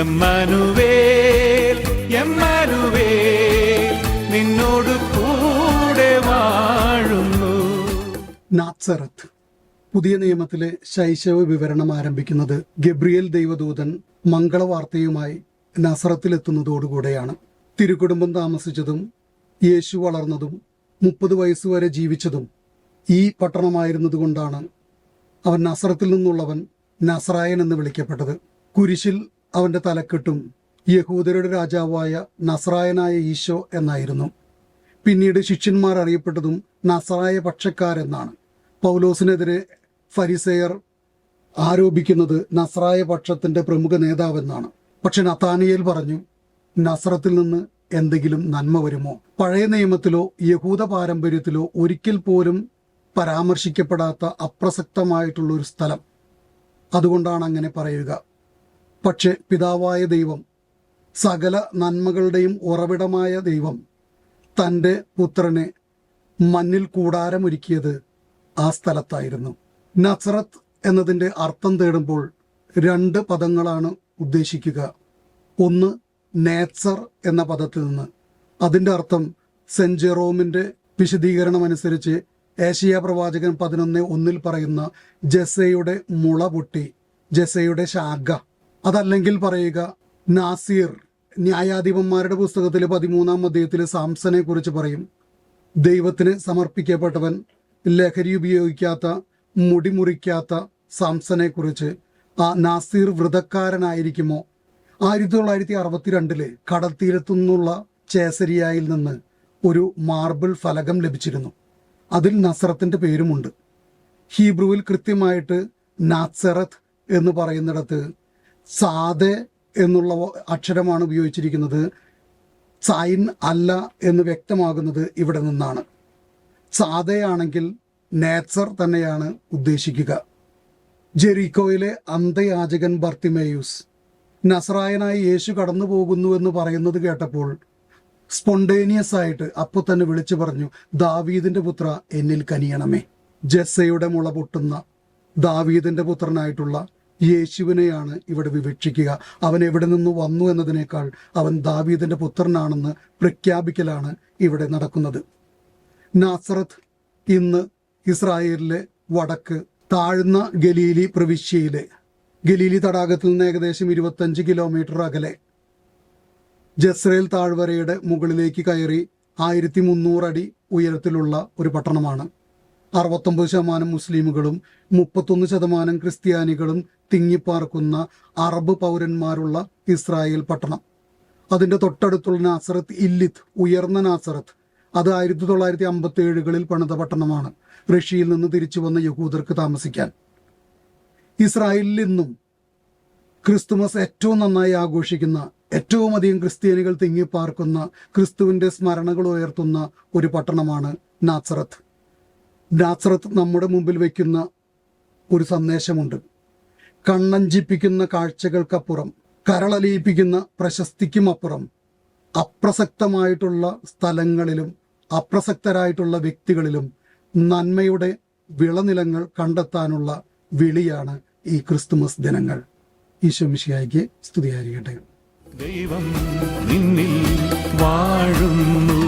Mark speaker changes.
Speaker 1: എമ്മാനുവേൽ എമ്മാനുവേൽ നിന്നോട് കൂടെ വാഴുന്നു.
Speaker 2: നാസറത്ത്. പുതിയ നിയമത്തിലെ ശൈശവ വിവരണം ആരംഭിക്കുന്നത് ഗബ്രിയേൽ ദൈവദൂതൻ മംഗളവാർത്തയുമായി നസറത്തിലെത്തുന്നതോടുകൂടെയാണ്. തിരുക്കുടുംബം താമസിച്ചതും യേശു വളർന്നതും 30 വയസ്സുവരെ ജീവിച്ചതും ഈ പട്ടണമായിരുന്നതുകൊണ്ടാണ് അവൻ നസറത്തിൽ നിന്നുള്ളവൻ നസറായൻ എന്ന് വിളിക്കപ്പെട്ടത്. കുരിശിൽ അവന്റെ തലക്കെട്ടും യഹൂദരുടെ രാജാവായ നസറായനായ ഈശോ എന്നായിരുന്നു. പിന്നീട് ശിഷ്യന്മാർ അറിയപ്പെട്ടതും നസറായ പക്ഷക്കാരെന്നാണ്. പൗലോസിനെതിരെ ഫരിസേയർ ആരോപിക്കുന്നത് നസറായ പക്ഷത്തിന്റെ പ്രമുഖ നേതാവെന്നാണ്. പക്ഷെ നഥാനിയേൽ പറഞ്ഞു, നസറത്തിൽ നിന്ന് എന്തെങ്കിലും നന്മ വരുമോ? പഴയ നിയമത്തിലോ യഹൂദ പാരമ്പര്യത്തിലോ ഒരിക്കൽ പോലും പരാമർശിക്കപ്പെടാത്ത അപ്രസക്തമായിട്ടുള്ള ഒരു സ്ഥലം. അതുകൊണ്ടാണ് അങ്ങനെ പറയുക. പക്ഷെ പിതാവായ ദൈവം, സകല നന്മകളുടെയും ഉറവിടമായ ദൈവം തൻ്റെ പുത്രനെ മണ്ണിൽ കൂടാരമൊരുക്കിയത് ആ സ്ഥലത്തായിരുന്നു. നസറത്ത് എന്നതിൻ്റെ അർത്ഥം തേടുമ്പോൾ 2 പദങ്ങളാണ് ഉദ്ദേശിക്കുക. ഒന്ന് നേത്സർ എന്ന പദത്തിൽ നിന്ന്. അതിൻ്റെ അർത്ഥം സെന്റ് ജെറോമിൻ്റെ വിശദീകരണം അനുസരിച്ച് ഏശയ്യാ പ്രവാചകൻ 11:1 പറയുന്ന ജെസയുടെ മുള പൊട്ടി, ജെസയുടെ ശാഖ. അതല്ലെങ്കിൽ പറയുക നാസീർ. ന്യായാധിപന്മാരുടെ പുസ്തകത്തിലെ 13-ാം അധ്യായത്തിൽ സാംസനെ കുറിച്ച് പറയും. ദൈവത്തിന് സമർപ്പിക്കപ്പെട്ടവൻ, ലഹരി ഉപയോഗിക്കാത്ത, മുടിമുറിക്കാത്ത സാംസനെ കുറിച്ച്. ആ നാസീർ വ്രതക്കാരനായിരിക്കുമോ? 1962 കടൽത്തീരത്തു നിന്നുള്ള ചേസരിയായിൽ നിന്ന് ഒരു മാർബിൾ ഫലകം ലഭിച്ചിരുന്നു. അതിൽ നസറത്തിന്റെ പേരുമുണ്ട്. ഹീബ്രുവിൽ കൃത്യമായിട്ട് നാസറത്ത് എന്ന് പറയുന്നിടത്ത് സാദെ എന്നുള്ള അക്ഷരമാണ് ഉപയോഗിച്ചിരിക്കുന്നത്. സൈൻ അല്ല എന്ന് വ്യക്തമാകുന്നത് ഇവിടെ നിന്നാണ്. സാദയാണെങ്കിൽ നേത്സർ തന്നെയാണ് ഉദ്ദേശിക്കുക. ജെറീക്കോയിലെ അന്ധയാചകൻ ബർത്തിമേയൂസ് നസറായനായി യേശു കടന്നു പോകുന്നുവെന്ന് പറയുന്നത് കേട്ടപ്പോൾ സ്പോണ്ടേനിയസ് ആയിട്ട് അപ്പോൾ തന്നെ വിളിച്ചു പറഞ്ഞു, ദാവീദിന്റെ പുത്ര എന്നിൽ കനിയണമേ. ജെസ്സയുടെ മുള പൊട്ടുന്ന ദാവീദിന്റെ പുത്രനായിട്ടുള്ള യേശുവിനെയാണ് ഇവിടെ വിവക്ഷിക്കുക. അവൻ എവിടെ നിന്ന് വന്നു എന്നതിനേക്കാൾ അവൻ ദാവീദിന്റെ പുത്രനാണെന്ന് പ്രഖ്യാപിക്കലാണ് ഇവിടെ നടക്കുന്നത്. നാസറത്ത് ഇന്ന് ഇസ്രായേലിലെ വടക്ക് താഴ്ന്ന ഗലീലി പ്രവിശ്യയിലെ ഗലീലി തടാകത്തിൽ നിന്ന് ഏകദേശം 25 കിലോമീറ്റർ അകലെ ജസ്രയേൽ താഴ്വരയുടെ മുകളിലേക്ക് കയറി 1300 അടി ഉയരത്തിലുള്ള ഒരു പട്ടണമാണ്. 69% മുസ്ലിമുകളും 31% ക്രിസ്ത്യാനികളും തിങ്ങിപ്പാർക്കുന്ന അറബ് പൗരന്മാരുള്ള ഇസ്രായേൽ പട്ടണം. അതിൻ്റെ തൊട്ടടുത്തുള്ള നാസറത്ത് ഇല്ലിത്ത്, ഉയർന്ന നാസറത്ത്, അത് 1957 പണിത പട്ടണമാണ്. റഷ്യയിൽ നിന്ന് തിരിച്ചു വന്ന യഹൂദർക്ക് താമസിക്കാൻ. ഇസ്രായേലിൽ ഇന്നും ക്രിസ്തുമസ് ഏറ്റവും നന്നായി ആഘോഷിക്കുന്ന, ഏറ്റവും അധികം ക്രിസ്ത്യാനികൾ തിങ്ങിപ്പാർക്കുന്ന, ക്രിസ്തുവിൻ്റെ സ്മരണകൾ ഉയർത്തുന്ന ഒരു പട്ടണമാണ് നാസറത്ത്. നാസറത്ത് നമ്മുടെ മുമ്പിൽ വയ്ക്കുന്ന ഒരു സന്ദേശമുണ്ട്. കണ്ണഞ്ചിപ്പിക്കുന്ന കാഴ്ചകൾക്കപ്പുറം, കരളലിയിപ്പിക്കുന്ന പ്രശസ്തിക്കുമപ്പുറം, അപ്രസക്തമായിട്ടുള്ള സ്ഥലങ്ങളിലും അപ്രസക്തരായിട്ടുള്ള വ്യക്തികളിലും നന്മയുടെ വിളനിലങ്ങൾ കണ്ടെത്താനുള്ള വിളിയാണ് ഈ ക്രിസ്തുമസ് ദിനങ്ങൾ. ഈശോ മിശിഹായ്ക്ക് സ്തുതിയായിരിക്കട്ടെ.
Speaker 1: ദൈവം നിന്നിൽ വാഴുന്നു.